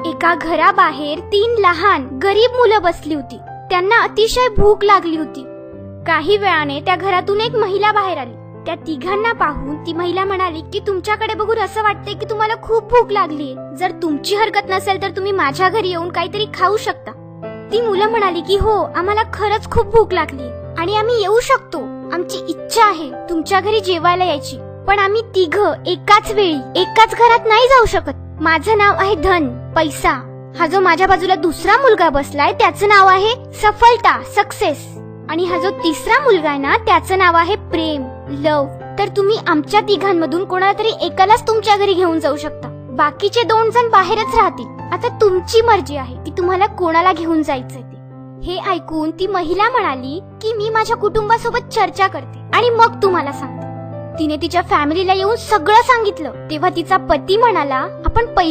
एका घराबाहेर 3 लहान गरीब मुलं बसली होती. त्यांना अतिशय भूक लागली होती. काही वेळाने त्या घरातून एक महिला बाहेर आली. त्या तिघांना पाहून ती महिला म्हणाली की तुमच्याकडे बघून असं वाटतंय की तुम्हाला खूप भूक लागलीये. जर तुमची हरकत नसेल तर तुम्ही माझ्या घरी येऊन काहीतरी खाऊ शकता. ती मुलं म्हणाली की हो, आम्हाला खरंच खूप भूक लागली आणि आम्ही येऊ शकतो. आमची इच्छा आहे तुमच्या घरी जेवायला यायची, पण आम्ही तिघं एकाच वेळी एकाच घरात नाही जाऊ शकत. माझं नाव आहे धन, पैसा. हा जो माझ्या बाजूला दुसरा मुलगा बसलाय त्याचं नाव आहे सफलता, सक्सेस. आणि हा जो तिसरा मुलगा आहे ना, त्याचं नाव आहे प्रेम, लव. तर तुम्ही आमच्या तिघांमधून कोणाला तरी एकालाच तुमच्या घरी घेऊन जाऊ शकता. बाकीचे 2 जण बाहेरच राहतील. आता तुमची मर्जी आहे की तुम्हाला कोणाला घेऊन जायचंय ते. हे ऐकून ती महिला म्हणाली की मी माझ्या कुटुंबासोबत चर्चा करते आणि मग तुम्हाला सांगते. तिने तिच्या फॅमिलीला येऊन सगळं सांगितलं. तेव्हा तिचा पती म्हणाला, आपण पैसे